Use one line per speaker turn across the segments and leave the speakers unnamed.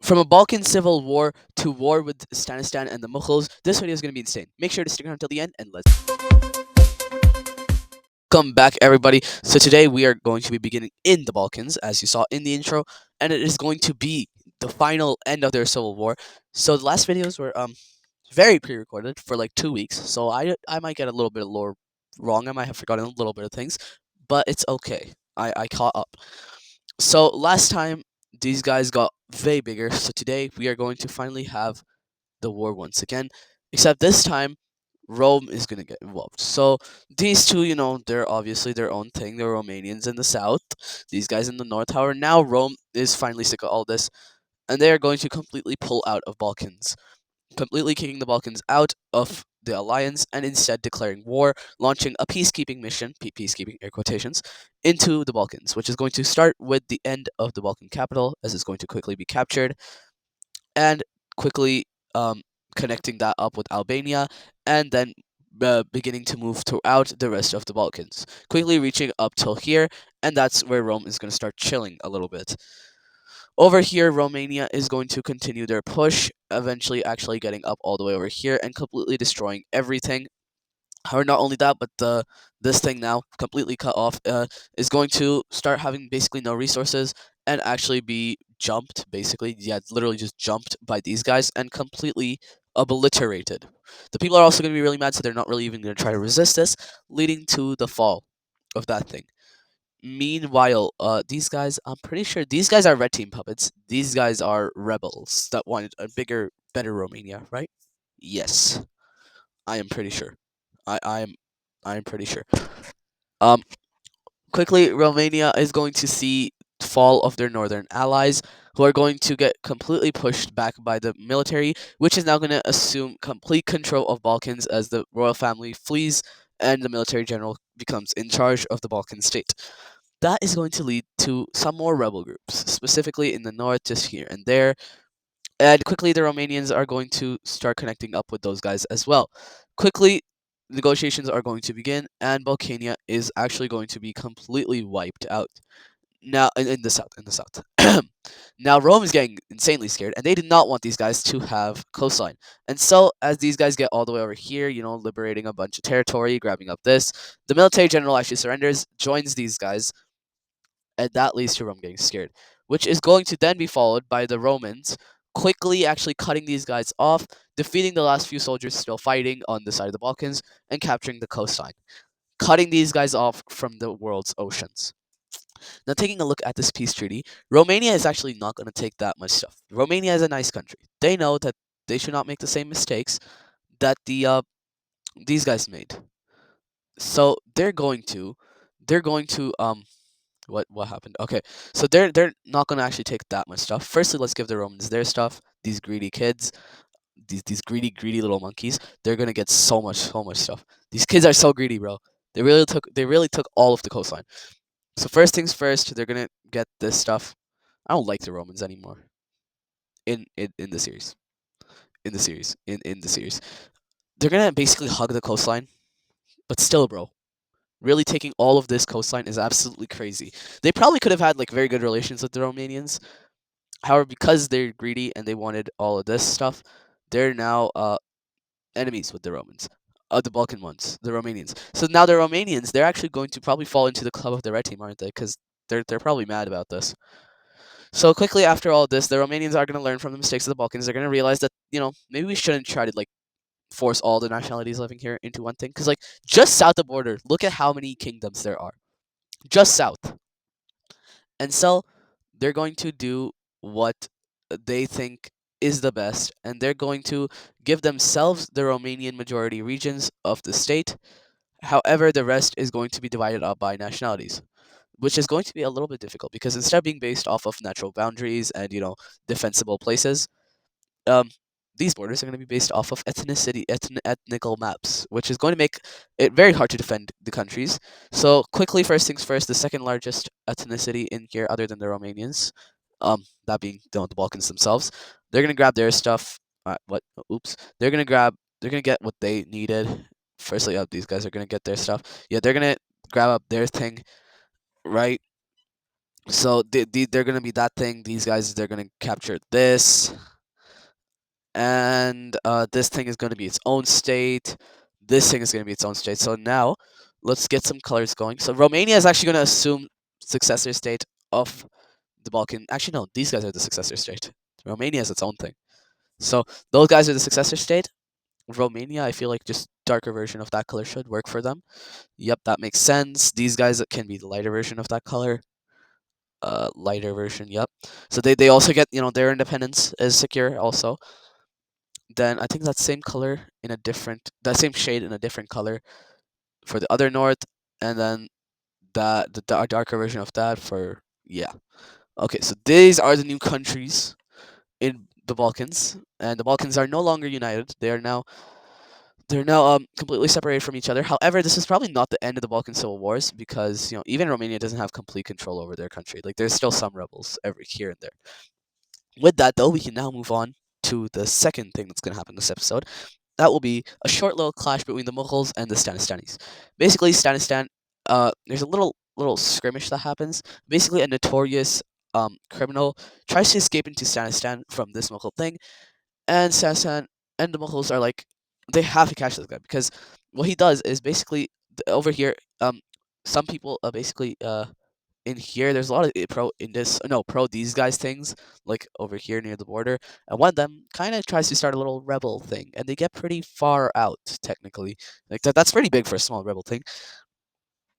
From a Balkan civil war to war with Stanistan and the Mughals, this video is going to be insane. Make sure to stick around till the end and let's come back, everybody. So today we are going to be beginning in the Balkans, as you saw in the intro, and it is going to be the final end of their civil war. So the last videos were very pre-recorded for like 2 weeks, so I might get a little bit of lore wrong. I might have forgotten a little bit of things, but it's okay. I caught up. So last time these guys got way bigger. So today we are going to finally have the war once again, except this time Rome is gonna get involved. So these two, they're obviously their own thing. They're Romanians in the south, these guys in the north. However, now Rome is finally sick of all this, and they are going to completely pull out of Balkans, completely kicking the Balkans out of the alliance, and instead declaring war, launching a peacekeeping mission, peacekeeping air quotations, into the Balkans, which is going to start with the end of the Balkan capital, as it's going to quickly be captured, and quickly um, connecting that up with Albania, and then beginning to move throughout the rest of the Balkans, quickly reaching up till here, and that's where Rome is going to start chilling a little bit. Over here, Romania is going to continue their push, eventually actually getting up all the way over here and completely destroying everything. However, not only that, but this thing now completely cut off is going to start having basically no resources and actually be jumped. Basically, yeah, literally just jumped by these guys and completely obliterated. The people are also going to be really mad, so they're not really even going to try to resist this, leading to the fall of that thing. Meanwhile, these guys, I'm pretty sure these guys are red team puppets. These guys are rebels that wanted a bigger, better Romania, right? Yes, I am pretty sure. I am pretty sure. Um, quickly, Romania is going to see fall of their northern allies, who are going to get completely pushed back by the military, which is now going to assume complete control of Balkans as the royal family flees and the military general becomes in charge of the Balkan state. That is going to lead to some more rebel groups, specifically in the north, just here and there. And quickly, the Romanians are going to start connecting up with those guys as well. Quickly, negotiations are going to begin, and Balkania is actually going to be completely wiped out. Now, in the south, in the south. Now, Rome is getting insanely scared, and they did not want these guys to have coastline. And so, as these guys get all the way over here, liberating a bunch of territory, grabbing up this, the military general actually surrenders, joins these guys, and that leads to Rome getting scared, which is going to then be followed by the Romans quickly actually cutting these guys off, defeating the last few soldiers still fighting on the side of the Balkans, and capturing the coastline, cutting these guys off from the world's oceans. Now, taking a look at this peace treaty, Romania is actually not going to take that much stuff. Romania is a nice country. They know that they should not make the same mistakes that these guys made. So they're going to what happened? Okay, so they're not gonna actually take that much stuff. Firstly, let's give the Romans their stuff. These greedy kids, these greedy little monkeys, they're gonna get so much stuff. These kids are so greedy, bro. They really took all of the coastline. So first things first, they're gonna get this stuff. I don't like the Romans anymore. In the series, in the series, they're gonna basically hug the coastline, but still, bro. Really taking all of this coastline is absolutely crazy. They probably could have had like very good relations with the Romanians. However, because they're greedy and they wanted all of this stuff, they're now enemies with the Romans, the Balkan ones, the Romanians. So now the Romanians, they're actually going to probably fall into the club of the red team, aren't they? Because they're probably mad about this. So quickly after all this, the Romanians are going to learn from the mistakes of the Balkans. They're going to realize that maybe we shouldn't try to like force all the nationalities living here into one thing. Because like just south of the border, look at how many kingdoms there are. Just south. And so they're going to do what they think is the best, and they're going to give themselves the Romanian majority regions of the state. However, the rest is going to be divided up by nationalities, which is going to be a little bit difficult because instead of being based off of natural boundaries and defensible places, um, these borders are going to be based off of ethnical maps, which is going to make it very hard to defend the countries. So quickly, first things first, the second largest ethnicity in here, other than the Romanians, that being the Balkans themselves, they're going to grab their stuff. What? Oops. They're going to get what they needed. Firstly, these guys are going to get their stuff. Yeah, they're going to grab up their thing, right? So they're gonna be that thing. These guys, they're gonna capture this, and this thing is gonna be its own state. This thing is gonna be its own state. So now, let's get some colors going. So Romania is actually gonna assume successor state of the Balkan. Actually, no, these guys are the successor state. Romania is its own thing. So those guys are the successor state. Romania, I feel like just darker version of that color should work for them. Yep, that makes sense. These guys can be the lighter version of that color. Lighter version, yep. So they also get, their independence is secure also. Then I think that same color in a different, that same shade in a different color for the other north, and then the darker version of that for, yeah. Okay, so these are the new countries in the Balkans, and the Balkans are no longer united. They're now completely separated from each other. However, this is probably not the end of the Balkan civil wars because even Romania doesn't have complete control over their country. Like there's still some rebels every here and there. With that though, we can now move on to the second thing that's going to happen in this episode. That will be a short little clash between the Mughals and the Stanistanis. Basically, Stanistan, there's a little skirmish that happens. Basically, a notorious criminal tries to escape into Stanistan from this Mughal thing, and Sasan and the Mongols are like, they have to catch this guy because what he does is basically over here. Some people basically in here. There's a lot of pro in this no pro these guys things like over here near the border, and one of them kind of tries to start a little rebel thing, and they get pretty far out technically. Like that's pretty big for a small rebel thing.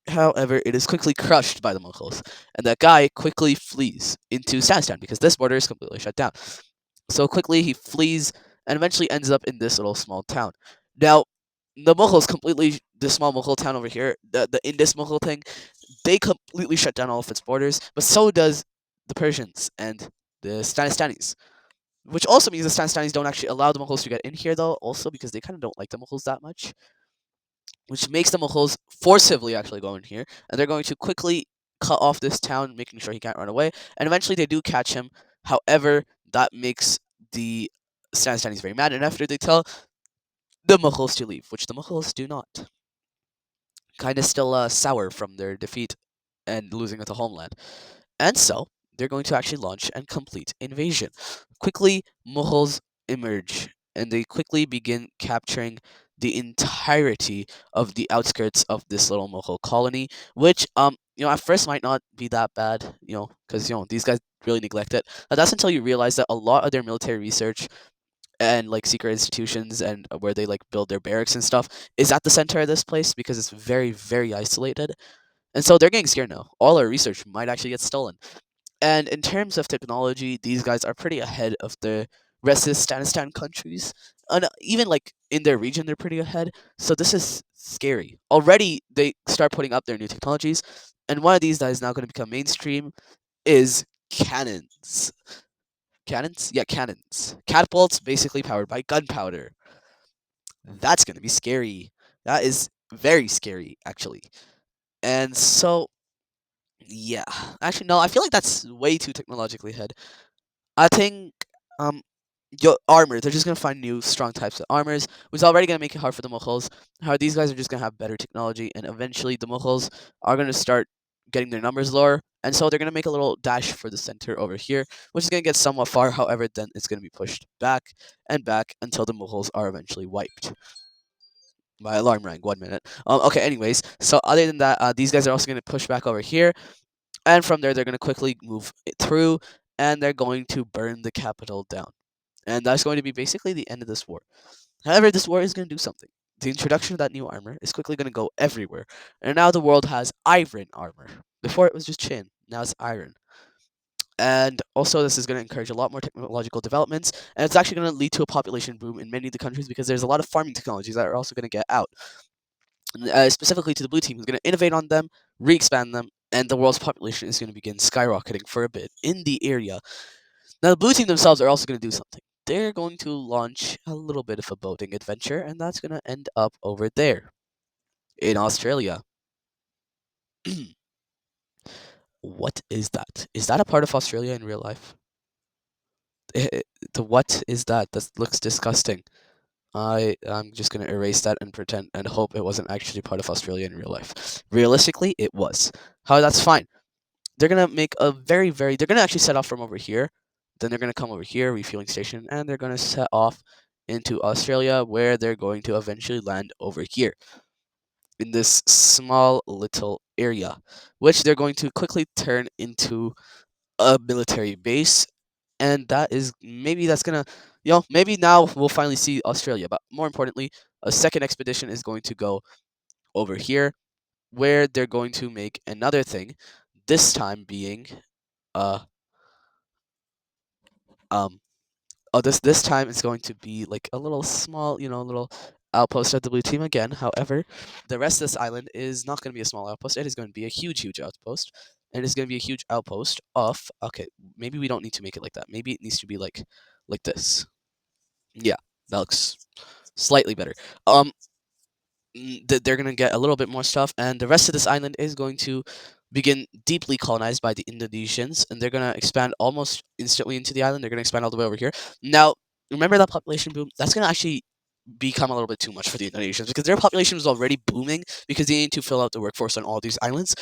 However, it is quickly crushed by the Mongols, and that guy quickly flees into Stanistan because this border is completely shut down. So quickly he flees and eventually ends up in this little small town. Now, the Mughals completely, the small Mughal town over here, the Indus Mughal thing, they completely shut down all of its borders, but so does the Persians and the Stanistanis. Which also means the Stanistanis don't actually allow the Mughals to get in here, though, also because they kind of don't like the Mughals that much, which makes the Mughals forcibly actually go in here, and they're going to quickly cut off this town, making sure he can't run away, and eventually they do catch him. However, that makes the Stanistanis very mad, and after they tell the Mughals to leave, which the Mughals do not. Kind of still sour from their defeat and losing at the homeland. And so, they're going to actually launch a complete invasion. Quickly, Mughals emerge, and they quickly begin capturing the entirety of the outskirts of this little Mughal colony, which, at first might not be that bad, because, these guys really neglect it. That's until you realize that a lot of their military research and like secret institutions and where they like build their barracks and stuff is at the center of this place because it's very, very isolated. And so they're getting scared now. All our research might actually get stolen. And in terms of technology, these guys are pretty ahead of the rest of the Stanistan countries. And even like in their region, they're pretty ahead. So this is scary. Already, they start putting up their new technologies. And one of these that is now going to become mainstream is cannons. Cannons? Yeah, cannons. Catapults basically powered by gunpowder. That's going to be scary. That is very scary, actually. And so, yeah. Actually, no, I feel like that's way too technologically ahead. I think um your armor, they're just gonna find new strong types of armors, which is already gonna make it hard for the Mughals. How these guys are just gonna have better technology, and eventually the Mughals are gonna start getting their numbers lower, and so they're gonna make a little dash for the center over here, which is gonna get somewhat far. However, then it's gonna be pushed back and back until the Mughals are eventually wiped. My alarm rang. 1 minute. Okay. Anyways, so other than that, these guys are also gonna push back over here, and from there they're gonna quickly move it through, and they're going to burn the capital down. And that's going to be basically the end of this war. However, this war is going to do something. The introduction of that new armor is quickly going to go everywhere, and now the world has iron armor. Before it was just chin, now it's iron. And also, this is going to encourage a lot more technological developments, and it's actually going to lead to a population boom in many of the countries because there's a lot of farming technologies that are also going to get out. Specifically to the blue team, who's going to innovate on them, re-expand them, and the world's population is going to begin skyrocketing for a bit in the area. Now, the blue team themselves are also going to do something. They're going to launch a little bit of a boating adventure, and that's going to end up over there in Australia. What is that? Is that a part of Australia in real life? The what is that? That looks disgusting. I'm just gonna erase that and pretend and hope it wasn't actually part of Australia in real life. Realistically, it was. How that's fine. they're gonna make a very they're gonna actually set off from over here. Then they're gonna come over here, refueling station, and they're gonna set off into Australia, where they're going to eventually land over here in this small little area, which they're going to quickly turn into a military base. And that is maybe that's gonna, maybe now we'll finally see Australia. But more importantly, a second expedition is going to go over here, where they're going to make another thing. This time being, uh, um, this time it's going to be like a little small, little outpost of the blue team again. However, the rest of this island is not going to be a small outpost. It is going to be a huge outpost, and it's going to be a huge outpost of. Okay, maybe we don't need to make it like that. Maybe it needs to be like this. Yeah, that looks slightly better. Um, they're going to get a little bit more stuff, and the rest of this island is going to begin deeply colonized by the Indonesians, and they're going to expand almost instantly into the island. They're going to expand all the way over here. Now, remember that population boom? That's going to actually become a little bit too much for the Indonesians, because their population was already booming because they need to fill out the workforce on all these islands,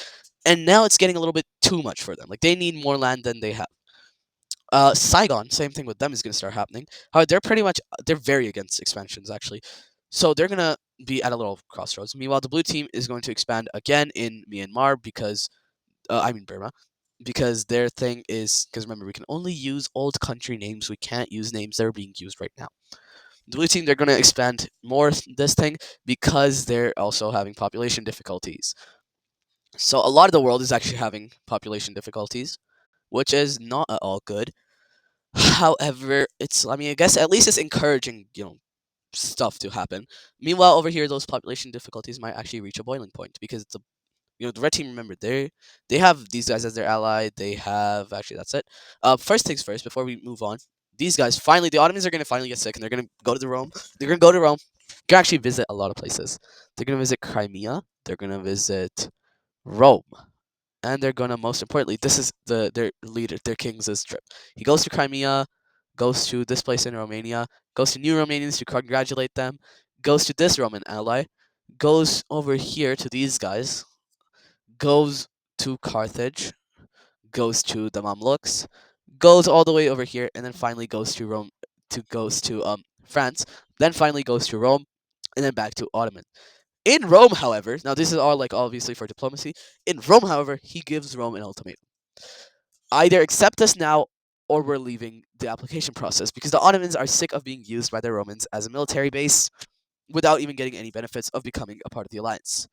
and now it's getting a little bit too much for them. Like, they need more land than they have. Saigon, same thing with them is going to start happening. However, they're very against expansions actually, so they're gonna be at a little crossroads. Meanwhile, the blue team is going to expand again in Myanmar because, I mean Burma, because their thing is, because remember, we can only use old country names. We can't use names that are being used right now. The blue team, they're gonna expand more this thing because they're also having population difficulties. So a lot of the world is actually having population difficulties, which is not at all good. However, I mean, I guess at least it's encouraging, stuff to happen. Meanwhile, over here, those population difficulties might actually reach a boiling point because the red team. Remember, they have these guys as their ally. They have actually that's it. First things first. Before we move on, these guys finally, the Ottomans are gonna finally get sick, and they're gonna go to the Rome. They're gonna go to Rome. They can actually visit a lot of places. They're gonna visit Crimea. They're gonna visit Rome, and they're gonna, most importantly, this is their leader, their king's trip. He goes to Crimea, goes to this place in Romania, goes to new Romanians to congratulate them, goes to this Roman ally, goes over here to these guys, goes to Carthage, goes to the Mamluks, goes all the way over here, and then finally goes to Rome, goes to France, then finally goes to Rome, and then back to Ottoman. In Rome, however, now this is all like obviously for diplomacy. In Rome, however, he gives Rome an ultimatum: either accept us now, or we're leaving the application process, because the Ottomans are sick of being used by the Romans as a military base without even getting any benefits of becoming a part of the alliance.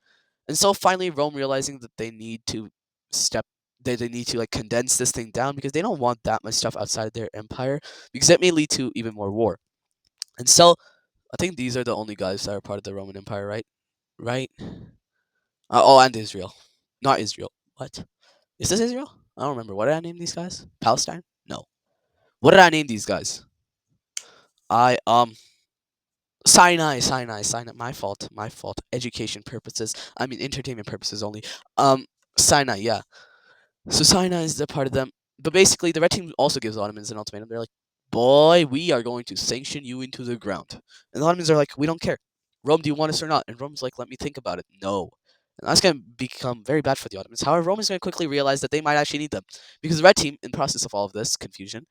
And so finally, Rome, realizing that they need to step, they need to like condense this thing down, because they don't want that much stuff outside of their empire, because it may lead to even more war. And so I think these are the only guys that are part of the Roman Empire, right? Right? Oh, and Israel. Not Israel. What? Is this Israel? I don't remember. What did I name these guys? Palestine? No. What did I name these guys? I Sinai. My fault. My fault. Education purposes. I mean entertainment purposes only. Sinai. Yeah. So Sinai is a part of them. But basically, the red team also gives the Ottomans an ultimatum. They're like, "Boy, we are going to sanction you into the ground." And the Ottomans are like, "We don't care. Rome, do you want us or not?" And Rome's like, "Let me think about it." No. And that's going to become very bad for the Ottomans. However, Rome is going to quickly realize that they might actually need them, because the red team, in process of all of this confusion,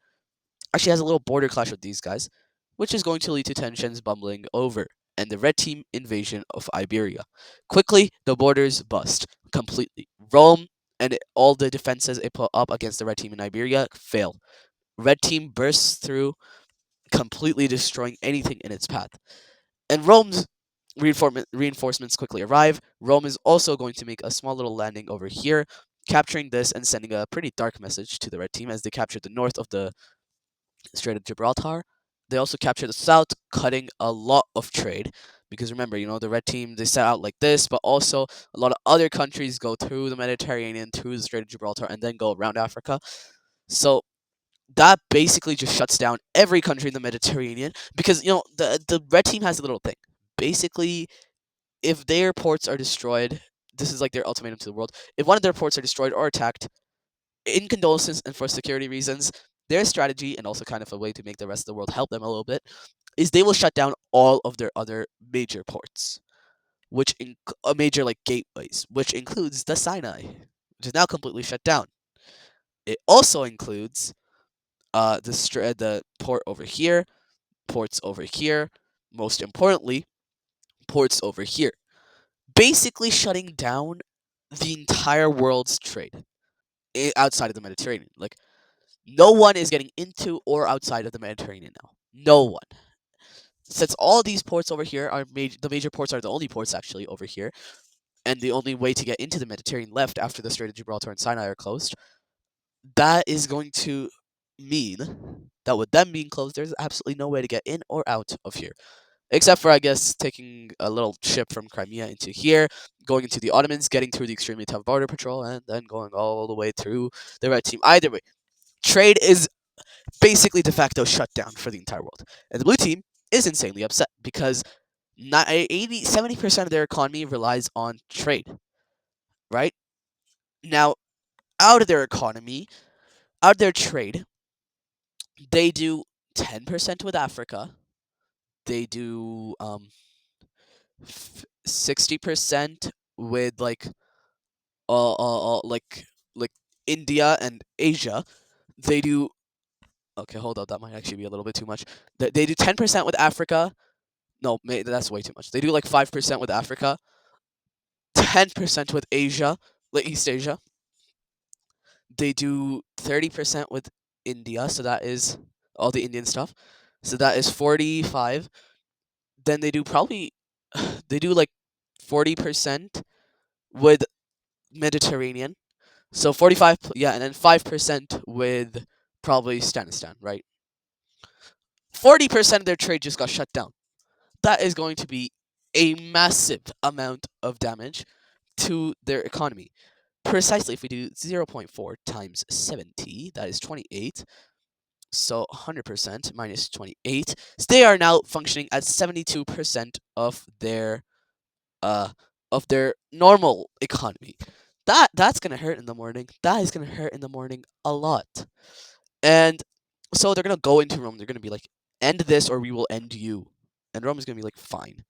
actually has a little border clash with these guys, which is going to lead to tensions bubbling over, and the red team invasion of Iberia. Quickly, the borders bust completely. Rome and all the defenses it put up against the red team in Iberia fail. Red team bursts through, completely destroying anything in its path. And Rome's reinforcements quickly arrive. Rome is also going to make a small little landing over here, capturing this and sending a pretty dark message to the red team as they captured the north of the Strait of Gibraltar. They also captured the south, cutting a lot of trade. Because remember, the red team, they set out like this, but also a lot of other countries go through the Mediterranean, through the Strait of Gibraltar, and then go around Africa. So that basically just shuts down every country in the Mediterranean, because the red team has a little thing. Basically, if their ports are destroyed, this is like their ultimatum to the world. If one of their ports are destroyed or attacked, in condolences and for security reasons, their strategy, and also kind of a way to make the rest of the world help them a little bit, is they will shut down all of their other major ports, major like gateways, which includes the Sinai, which is now completely shut down. It also includes the port over here, ports over here, most importantly, ports over here. Basically shutting down the entire world's trade outside of the Mediterranean. Like no one is getting into or outside of the Mediterranean now. No one. Since all these ports over here are the major ports are the only ports actually over here, and the only way to get into the Mediterranean left after the Strait of Gibraltar and Sinai are closed, that is going to mean that with them being closed, there's absolutely no way to get in or out of here. Except for, I guess, taking a little ship from Crimea into here, going into the Ottomans, getting through the extremely tough border patrol, and then going all the way through the Red Team. Either way, trade is basically de facto shut down for the entire world. And the Blue Team is insanely upset because 70% of their economy relies on trade, right? Now, out of their economy, out of their trade, they do 10% with Africa. They do 60% with like India and Asia. They do okay. Hold up, that might actually be a little bit too much. They do 10% with Africa. No, that's way too much. They do like 5% with Africa, 10% with Asia, like East Asia. They do 30% with India, so that is all the Indian stuff. So that is 45. Then they do probably they do like 40% with Mediterranean. So 45, yeah, and then 5% with probably Stanistan, right? 40% of their trade just got shut down. That is going to be a massive amount of damage to their economy. Precisely, if we do 0.4 times 70, that is 28. So 100% minus 28. So they are now functioning at 72% uh of their normal economy. That's gonna hurt in the morning. That is gonna hurt in the morning a lot. And so they're gonna go into Rome. They're gonna be like, end this or we will end you. And Rome is gonna be like, fine.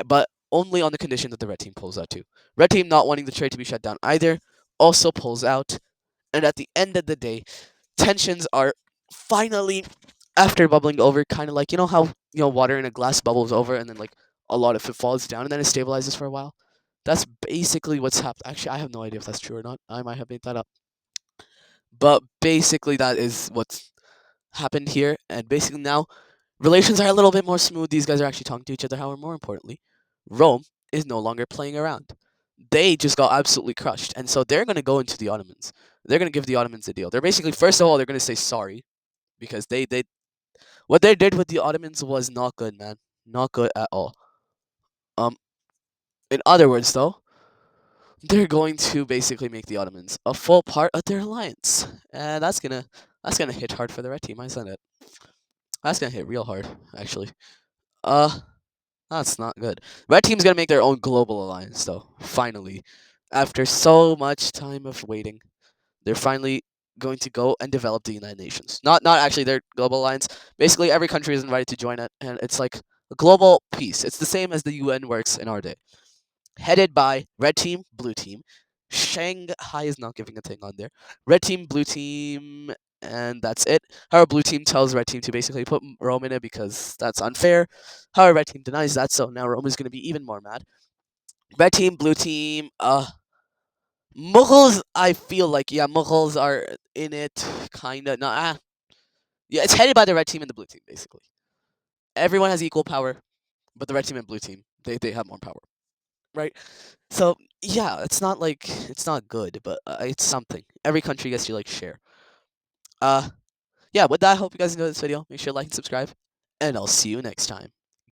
But only on the condition that the red team pulls out too. Red team not wanting the trade to be shut down either also pulls out. And at the end of the day, tensions are finally after bubbling over, kind of like how water in a glass bubbles over and then like a lot of it falls down and then it stabilizes for a while. That's basically what's happened. Actually, I have no idea if that's true or not. I might have made that up. But basically, that is what's happened here. And basically now, relations are a little bit more smooth. These guys are actually talking to each other. However, more importantly, Rome is no longer playing around. They just got absolutely crushed. And so they're going to go into the Ottomans. They're going to give the Ottomans a deal. They're basically, first of all, they're going to say sorry because they what they did with the Ottomans was not good, man. Not good at all. Um, in other words, though, they're going to basically make the Ottomans a full part of their alliance, and that's gonna hit hard for the red team. I said it. That's gonna hit real hard, actually. Uh, that's not good. Red team's gonna make their own global alliance, though. Finally, after so much time of waiting, they're finally going to go and develop the United Nations. Not actually their global alliance. Basically, every country is invited to join it, and it's like a global peace. It's the same as the UN works in our day. Headed by red team, blue team. Shanghai is not giving a thing on there. Red team, blue team, and that's it. However, blue team tells red team to basically put Rome in it because that's unfair. However, red team denies that, so now Rome is going to be even more mad. Red team, blue team, Mughals, I feel like, yeah, Mughals are in it, kinda. Not, yeah, it's headed by the red team and the blue team, basically. Everyone has equal power, but the red team and blue team, they have more power, right? So yeah, it's not good, but it's something. Every country gets to like share. Uh, yeah. With that, I hope you guys enjoyed this video. Make sure to like and subscribe, and I'll see you next time.